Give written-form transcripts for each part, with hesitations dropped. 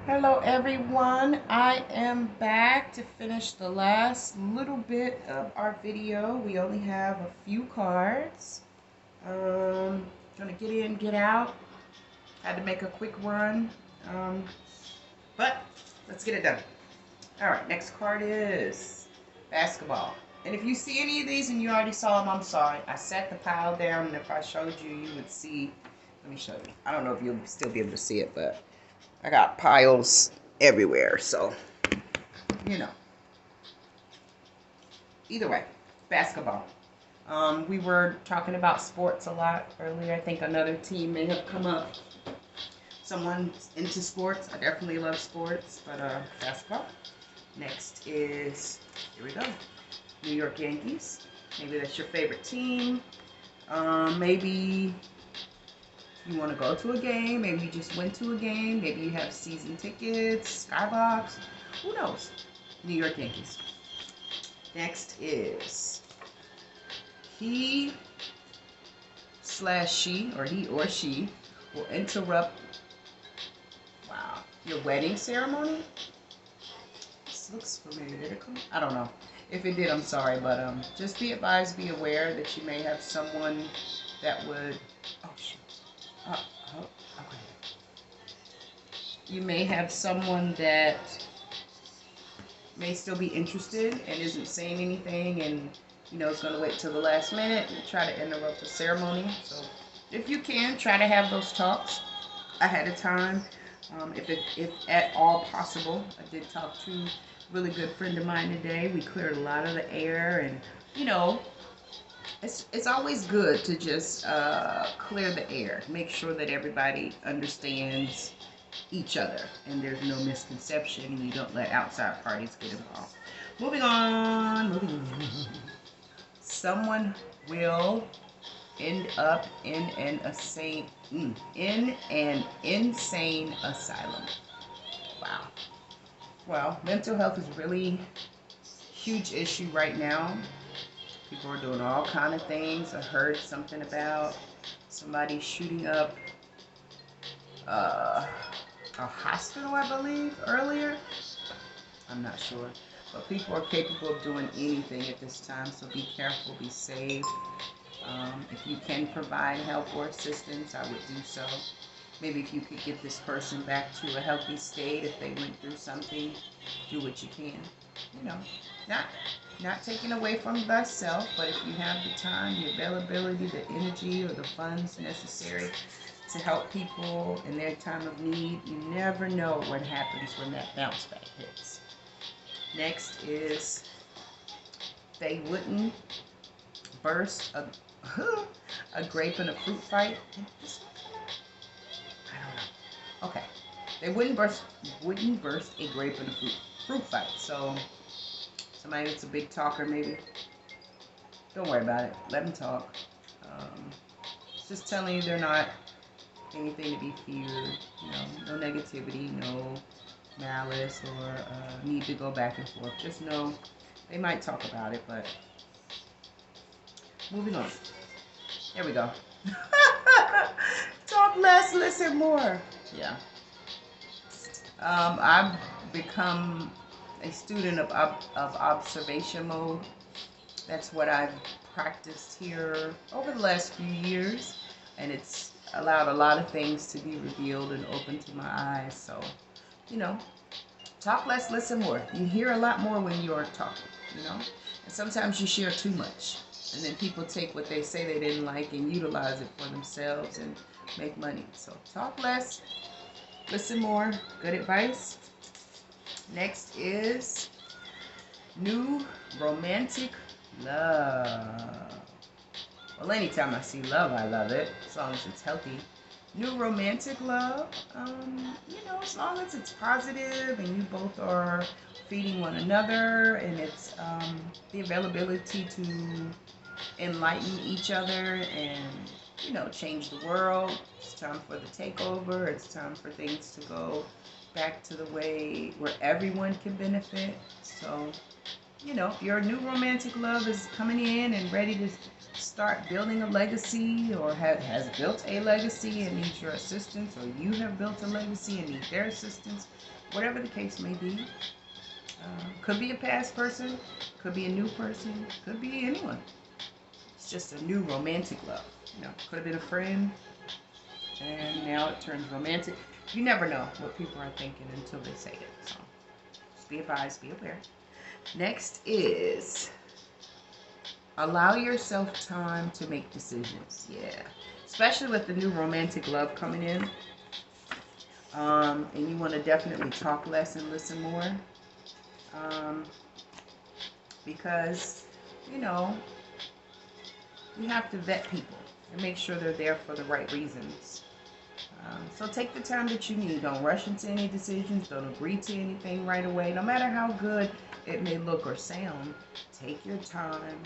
Hello everyone, I am back to finish the last little bit of our video. We only have a few cards. Gonna get in, get out. Had to make a quick run, but let's get it done. All right, next card is basketball. And if you see any of these and you already saw them, I'm sorry. I set the pile down, and if I showed you, you would see. Let me show you. I don't know if you'll still be able to see it, but I got piles everywhere, so you know. Either way, basketball. We were talking about sports a lot earlier. I think another team may have come up. Someone's into sports. I definitely love sports, but basketball. Next is, here we go, New York Yankees. Maybe that's your favorite team. Maybe you want to go to a game. Maybe you just went to a game. Maybe you have season tickets, skybox. Who knows? New York Yankees. Next is he/she, or he or she will interrupt, wow, your wedding ceremony. This looks familiar. I don't know. If it did, I'm sorry, but just be advised, be aware that you may have someone that would, oh shoot. Okay. You may have someone that may still be interested and isn't saying anything, and is going to wait till the last minute and try to interrupt the ceremony. So if you can, try to have those talks ahead of time, if at all possible. I did talk to a really good friend of mine today. We cleared a lot of the air, and it's always good to just clear the air, make sure that everybody understands each other and there's no misconception, and you don't let outside parties get involved. Moving on. Someone will end up in an insane asylum. Wow. Well, mental health is really a huge issue right now. People are doing all kind of things. I heard something about somebody shooting up a hospital, I believe, earlier. I'm not sure. But people are capable of doing anything at this time, so be careful, be safe. If you can provide help or assistance, I would do so. Maybe if you could get this person back to a healthy state, if they went through something, do what you can. Not taking away from thyself, but if you have the time, the availability, the energy, or the funds necessary to help people in their time of need, you never know what happens when that bounce back hits. Next is, they wouldn't burst a grape in a fruit fight. I don't know. Okay, they wouldn't burst a grape in a fruit fight. So somebody that's a big talker, maybe. Don't worry about it. Let them talk. Just telling you they're not anything to be feared. No negativity, no malice, or need to go back and forth. Just know they might talk about it, but moving on. There we go. Talk less, listen more. Yeah. I've become a student of observation mode. That's what I've practiced here over the last few years, and it's allowed a lot of things to be revealed and opened to my eyes. So, talk less, listen more. You hear a lot more when you're talking, and sometimes you share too much, and then people take what they say they didn't like and utilize it for themselves and make money. So talk less, listen more. Good advice. Next is new romantic love. Well, anytime I see love, I love it, as long as it's healthy. New romantic love, as long as it's positive and you both are feeding one another, and it's the availability to enlighten each other and, change the world. It's time for the takeover. It's time for things to go back to the way where everyone can benefit. So if your new romantic love is coming in and ready to start building a legacy, or has built a legacy and needs your assistance, or you have built a legacy and need their assistance, whatever the case may be. Could be a past person, could be a new person, could be anyone. It's just a new romantic love. Could have been a friend, and now it turns romantic. You never know what people are thinking until they say it. So just be advised, be aware. Next is allow yourself time to make decisions. Yeah. Especially with the new romantic love coming in. And you want to definitely talk less and listen more. Because, you have to vet people and make sure they're there for the right reasons. So take the time that you need. Don't rush into any decisions. Don't agree to anything right away. No matter how good it may look or sound, take your time.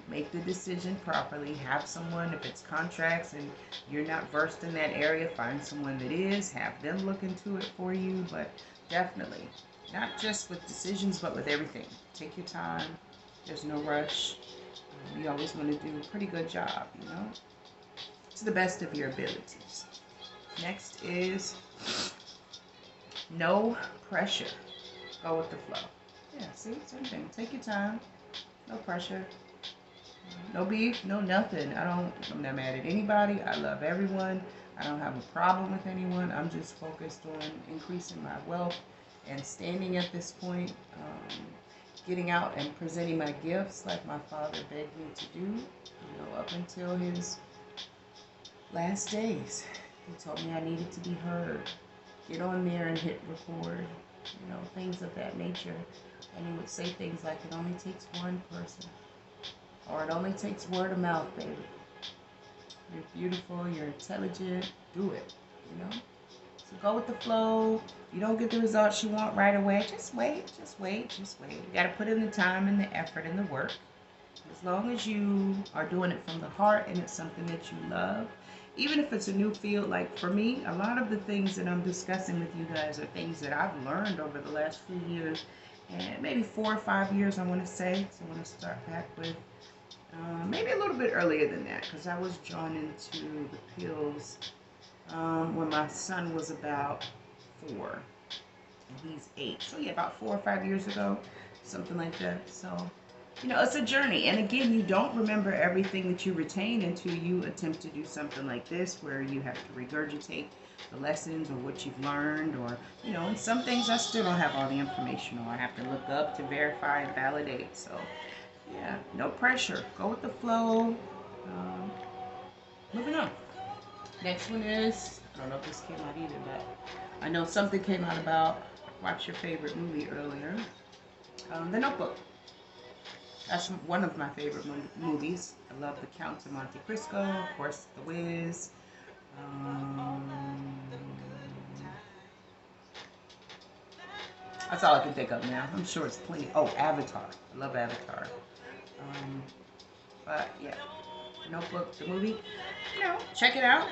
Make the decision properly. Have someone, if it's contracts and you're not versed in that area, find someone that is. Have them look into it for you. But definitely, not just with decisions, but with everything. Take your time. There's no rush. You always want to do a pretty good job, to the best of your abilities. Next is no pressure. Go with the flow. Yeah, see, same thing. Take your time. No pressure. No beef, no nothing. I'm not mad at anybody. I love everyone. I don't have a problem with anyone. I'm just focused on increasing my wealth and standing at this point, getting out and presenting my gifts like my father begged me to do, up until his last days. He told me I needed to be heard. Get on there and hit record, things of that nature. And he would say things like, it only takes one person. Or it only takes word of mouth, baby. You're beautiful, you're intelligent, do it, So go with the flow. You don't get the results you want right away. Just wait, just wait, just wait. You got to put in the time and the effort and the work. As long as you are doing it from the heart and it's something that you love, even if it's a new field, like for me, a lot of the things that I'm discussing with you guys are things that I've learned over the last few years, and maybe 4 or 5 years, I want to say. So I want to start back with maybe a little bit earlier than that, because I was drawn into the pills when my son was about 4, and he's 8. So yeah, about 4 or 5 years ago, something like that. So, it's a journey. And again, you don't remember everything that you retain until you attempt to do something like this, where you have to regurgitate the lessons or what you've learned, or, and some things I still don't have all the information, or I have to look up to verify and validate. So, yeah, no pressure. Go with the flow. Moving on. Next one is, I don't know if this came out either, but I know something came out about watch your favorite movie earlier. The Notebook. That's one of my favorite movies. I love The Count of Monte Cristo, of course, The Wiz. That's all I can think of now. I'm sure it's plenty. Oh, Avatar. I love Avatar. But yeah, Notebook, the movie. Check it out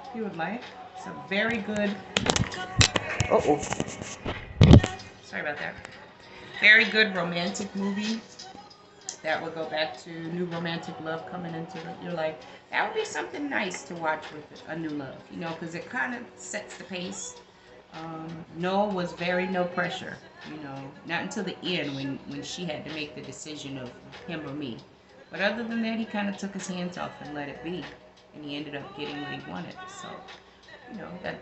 if you would like. It's a very good. Uh-oh. Sorry about that. Very good romantic movie that would go back to new romantic love coming into your life. That would be something nice to watch with a new love, because it kind of sets the pace. Noah was very no pressure, not until the end when she had to make the decision of him or me. But other than that, he kind of took his hands off and let it be, and he ended up getting what he wanted. So, that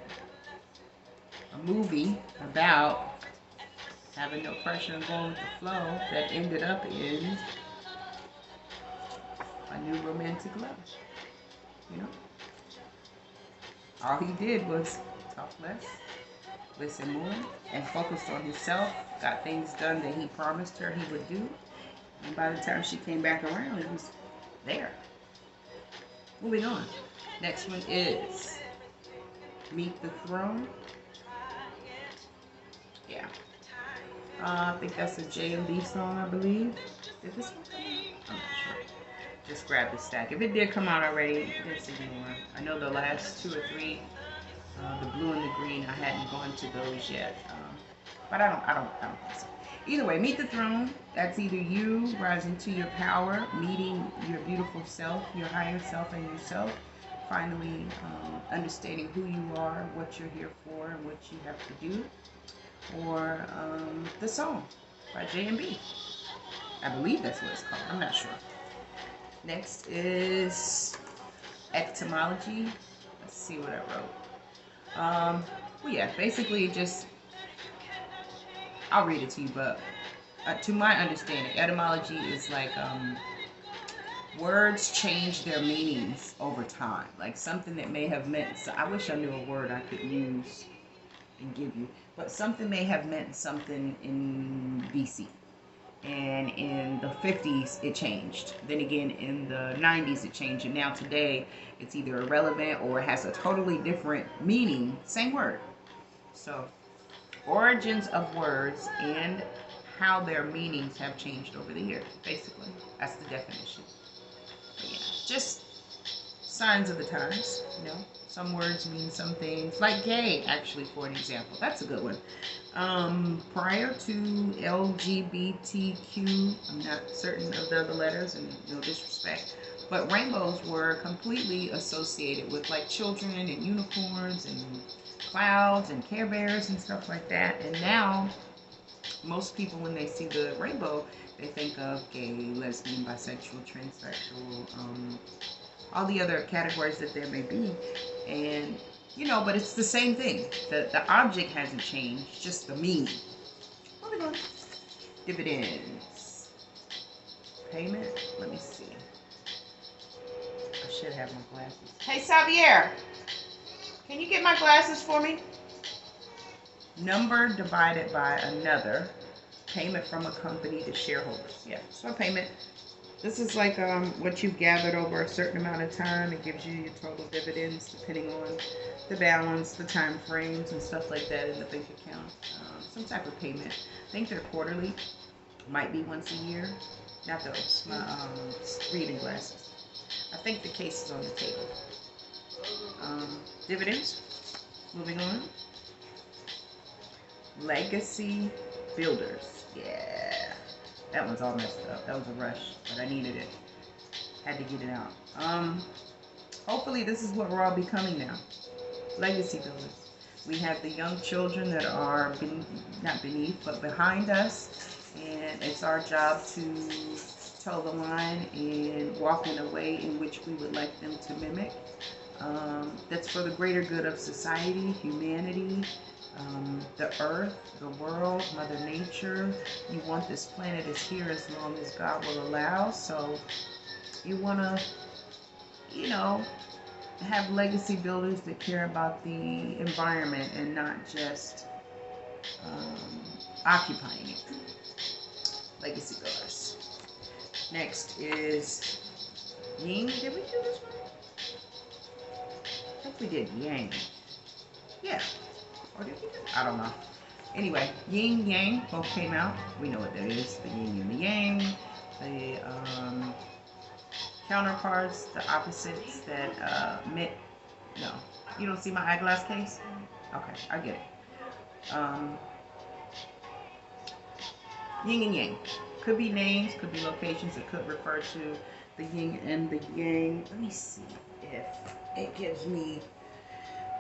a movie about having no pressure and going with the flow that ended up in a new romantic love. All he did was talk less, listen more, and focused on himself, got things done that he promised her he would do, and by the time she came back around, he was there. Moving on. Next one is Meet the Throne. Yeah. I think that's a J&B song, I believe. Did this one come out? I'm not sure. Just grab the stack. If it did come out already, there's even more. I know the last 2 or 3, the blue and the green, I hadn't gone to those yet. But I don't think so. Either way, meet the throne. That's either you rising to your power, meeting your beautiful self, your higher self, and yourself. Finally, understanding who you are, what you're here for, and what you have to do. Or the song by J&B. I believe that's what it's called. I'm not sure. Next is etymology. Let's see what I wrote. Well, yeah, basically just, I'll read it to you, but to my understanding, etymology is like words change their meanings over time. Like something that may have meant, so I wish I knew a word I could use and give you, but something may have meant something in BC. And in the 50s, it changed. Then again, in the 90s, it changed. And now today, it's either irrelevant or it has a totally different meaning. Same word. So, origins of words and how their meanings have changed over the years, basically. That's the definition. But yeah, just signs of the times, you know. Some words mean some things, like gay, actually, for an example. That's a good one. Prior to LGBTQ, I'm not certain of the other letters, and no disrespect, but rainbows were completely associated with like children and unicorns and clouds and Care Bears and stuff like that. And now, most people, when they see the rainbow, they think of gay, lesbian, bisexual, transsexual, all the other categories that there may be. And, you know, but it's the same thing. The object hasn't changed, just the meaning. Moving on. Dividends. Payment. Let me see. I should have my glasses. Hey, Xavier. Can you get my glasses for me? Number divided by another. Payment from a company to shareholders. Yeah, so payment. This is like what you've gathered over a certain amount of time. It gives you your total dividends depending on the balance, the time frames, and stuff like that in the bank account. Some type of payment. I think they're quarterly. Might be once a year. Not those. My reading glasses. I think the case is on the table. Dividends. Moving on. Legacy builders. Yeah. That one's all messed up. That was a rush, but I needed it. Had to get it out. Hopefully this is what we're all becoming now. Legacy builders. We have the young children that are not beneath, but behind us. And it's our job to toe the line and walk in a way in which we would like them to mimic. That's for the greater good of society, humanity, the earth, the world, Mother Nature. You want this planet is here as long as God will allow. So you want to, you know, have legacy builders that care about the environment and not just occupying it. Legacy builders. Next is Yin. Did we do this one? I think we did Yang. Yeah. Or did we do? I don't know. Anyway, Yin Yang both came out. We know what that is. The Yin and the Yang. The counterparts, the opposites that meant. No. You don't see my eyeglass case? Okay, I get it. Yin and Yang. Could be names, could be locations. It could refer to the Yin and the Yang. Let me see if it gives me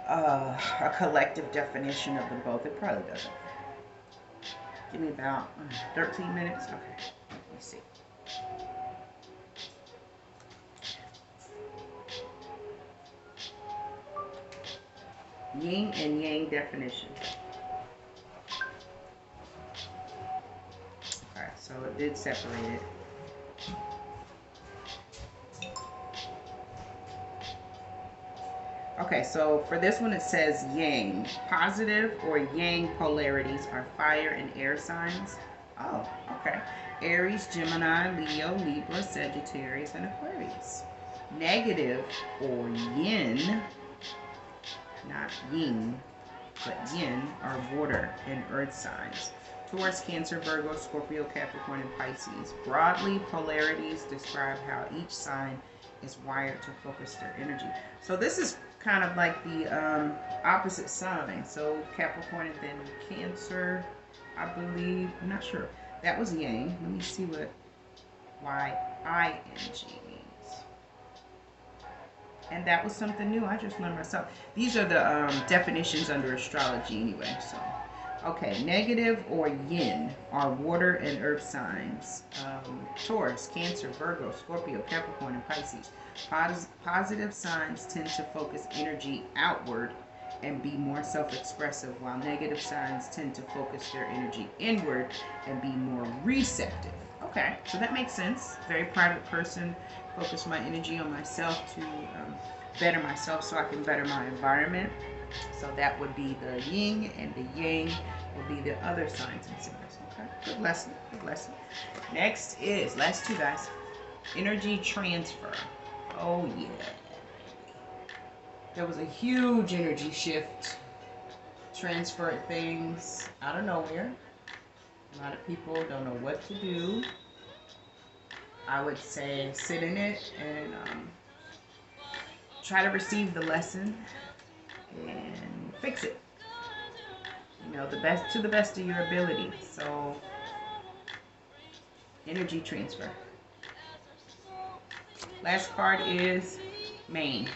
a collective definition of them both. It probably doesn't. Give me about 13 minutes. Okay, let me see. Yin and Yang definition. Alright, so it did separate it. Okay, so for this one it says Yang. Positive or Yang polarities are fire and air signs. Oh, okay. Aries, Gemini, Leo, Libra, Sagittarius, and Aquarius. Negative or Yin, not Yin, but Yin are water and earth signs. Taurus, Cancer, Virgo, Scorpio, Capricorn, and Pisces. Broadly, polarities describe how each sign is wired to focus their energy. So this is kind of like the opposite sign. So Capricorn and then Cancer, I believe. I'm not sure. That was yang. Let me see what Y-I-N-G means. And that was something new I just learned myself. These are the definitions under astrology anyway. So, okay, negative or yin are water and earth signs. Taurus, Cancer, Virgo, Scorpio, Capricorn, and Pisces. Positive signs tend to focus energy outward and be more self-expressive, while negative signs tend to focus their energy inward and be more receptive. Okay, so that makes sense. Very private person, focus my energy on myself to better myself so I can better my environment. So that would be the yin, and the yang would be the other signs and symbols. Okay, good lesson, good lesson. Next is, last two guys, energy transfer. Oh yeah. There was a huge energy shift, transferred things out of nowhere. A lot of people don't know what to do. I would say sit in it and try to receive the lesson and fix it. You know, to the best of your ability. So, energy transfer. Last card is Maine.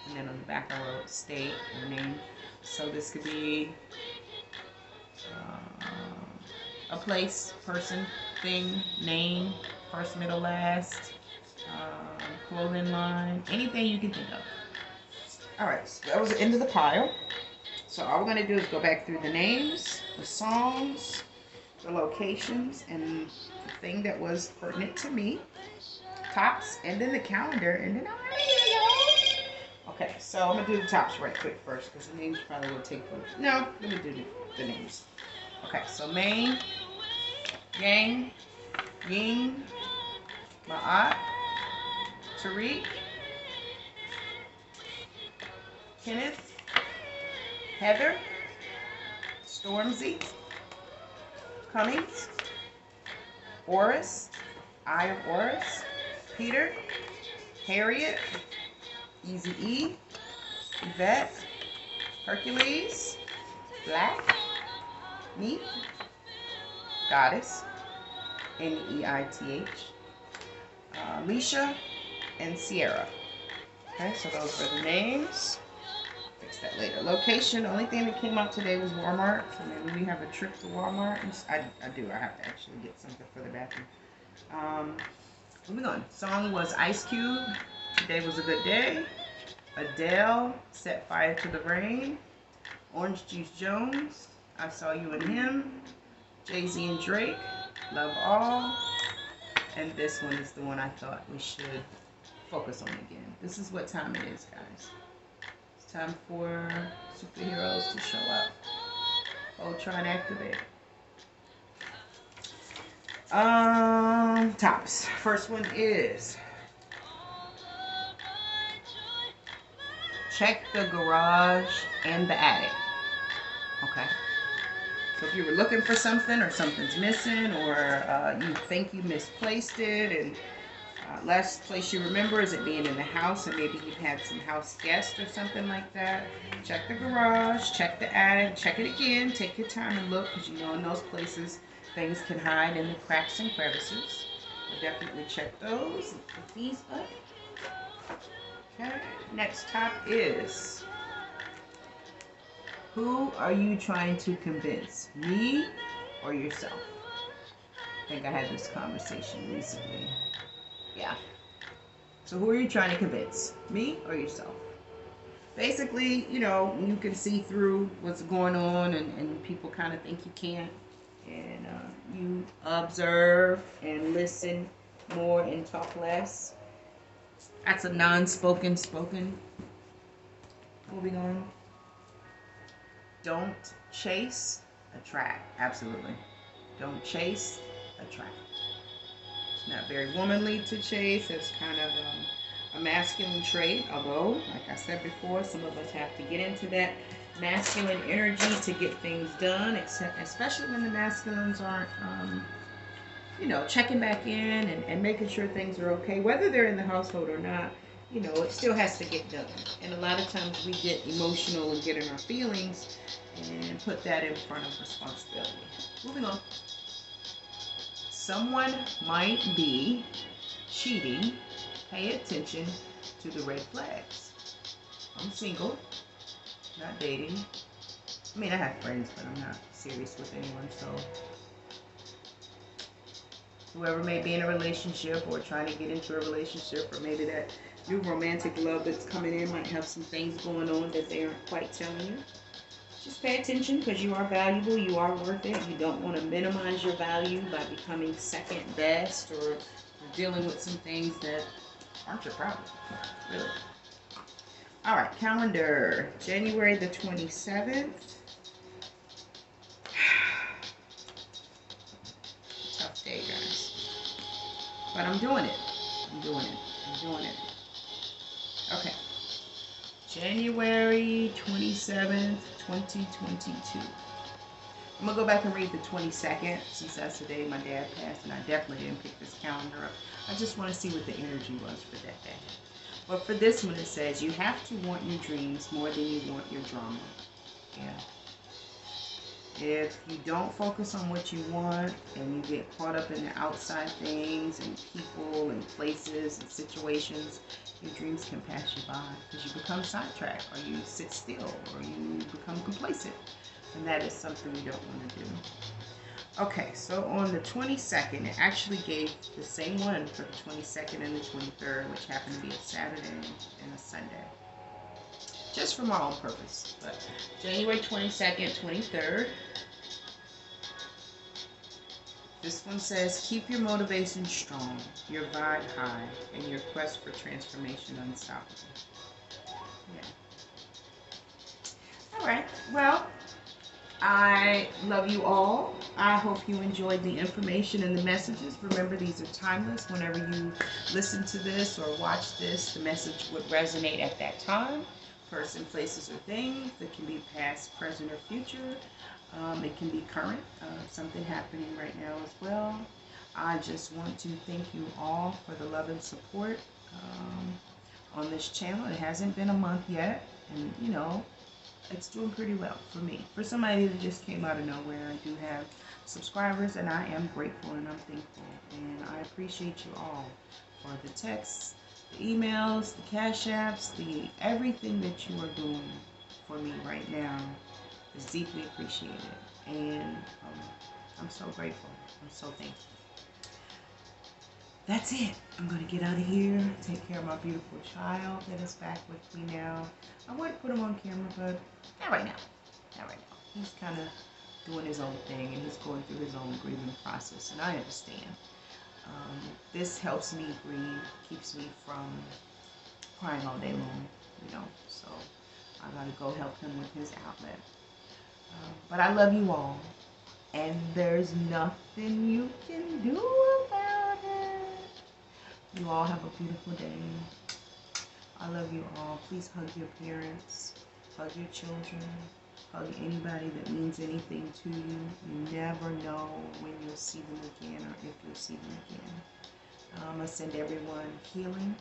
And then on the back I wrote state or name. So this could be a place, person, thing, name, first, middle, last, clothing line, anything you can think of. Alright, so that was the end of the pile. So all we're going to do is go back through the names, the songs, the locations, and the thing that was pertinent to me. Tops, and then the calendar, and then I'm out of here, y'all. Okay, so I'm going to do the tops right quick first, because the names probably will take both. No, let me do the names. Okay, so Maine, Yang, Ying, Ma'at, Tariq, Kenneth, Heather, Stormzy, Cummings, Oris, Eye of Oris, Peter, Harriet, Easy E, Yvette, Hercules, Black, Neat, Goddess, Neith, Alicia, and Sierra. Okay, so those are the names. Fix that later. Location, the only thing that came out today was Walmart. So maybe we have a trip to Walmart. I do. I have to actually get something for the bathroom. Moving on. Song was Ice Cube. Today was a good day. Adele, Set Fire to the Rain. Orange Juice Jones, I Saw You and Him. Jay-Z and Drake, Love All. And this one is the one I thought we should focus on again. This is what time it is, guys. It's time for superheroes to show up. Ultron activate. Tops. First one is check the garage and the attic. Okay. So if you were looking for something, or something's missing, or you think you misplaced it, and last place you remember is it being in the house, and maybe you've had some house guests or something like that, check the garage, check the attic, check it again, take your time and look, because you know in those places things can hide in the cracks and crevices. So definitely check those and put these up. Okay, next top is, who are you trying to convince, me or yourself? I think I had this conversation recently. Yeah. So who are you trying to convince, me or yourself? Basically, you know, you can see through what's going on, and people kind of think you can't. And you observe and listen more and talk less. That's a non-spoken spoken. Moving on. Don't chase, attract. Absolutely. Don't chase, attract. It's not very womanly to chase. It's kind of a masculine trait. Although, like I said before, some of us have to get into that masculine energy to get things done, especially when the masculines aren't, you know, checking back in and making sure things are okay. Whether they're in the household or not, you know, it still has to get done. And a lot of times we get emotional and get in our feelings, and put that in front of responsibility. Moving on. Someone might be cheating. Pay attention to the red flags. I'm single, not dating. I mean, I have friends, but I'm not serious with anyone, so whoever may be in a relationship or trying to get into a relationship, or maybe that new romantic love that's coming in might have some things going on that they aren't quite telling you. Just pay attention, because you are valuable, you are worth it. You don't want to minimize your value by becoming second best or dealing with some things that aren't your problem, really. All right, calendar, January the 27th. Tough day, guys. But I'm doing it. I'm doing it. I'm doing it. Okay. January 27th, 2022. I'm going to go back and read the 22nd, since that's the day my dad passed, and I definitely didn't pick this calendar up. I just want to see what the energy was for that day. But for this one, it says, you have to want your dreams more than you want your drama. Yeah. If you don't focus on what you want and you get caught up in the outside things and people and places and situations, your dreams can pass you by, because you become sidetracked, or you sit still, or you become complacent. And that is something we don't want to do. Okay, so on the 22nd, it actually gave the same one for the 22nd and the 23rd, which happened to be a Saturday and a Sunday. Just for my own purpose. But January 22nd, 23rd. This one says, keep your motivation strong, your vibe high, and your quest for transformation unstoppable. Yeah. All right. Well, I love you all. I hope you enjoyed the information and the messages. Remember, these are timeless. Whenever you listen to this or watch this, the message would resonate at that time. Person, places, or things that can be past, present, or future. It can be current, something happening right now as well. I just want to thank you all for the love and support on this channel. It hasn't been a month yet, and you know, it's doing pretty well for me. For somebody that just came out of nowhere, I do have subscribers, and I am grateful and I'm thankful. And I appreciate you all for the texts, the emails, the cash apps, the everything that you are doing for me right now is deeply appreciated. And I'm so grateful. I'm so thankful. That's it. I'm going to get out of here, take care of my beautiful child that is back with me now. I want to put him on camera, but not right now. Not right now. He's kind of doing his own thing, and he's going through his own grieving process, and I understand. This helps me breathe, keeps me from crying all day long, you know. So I got to go help him with his outlet. But I love you all, and there's nothing you can do about it. You all have a beautiful day. I love you all. Please hug your parents, hug your children, hug anybody that means anything to you. You never know when you'll see them again, or if you'll see them again. I'm going to send everyone healing,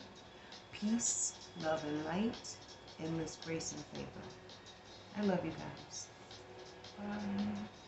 peace, love, and light, endless grace and favor. I love you guys. Bye.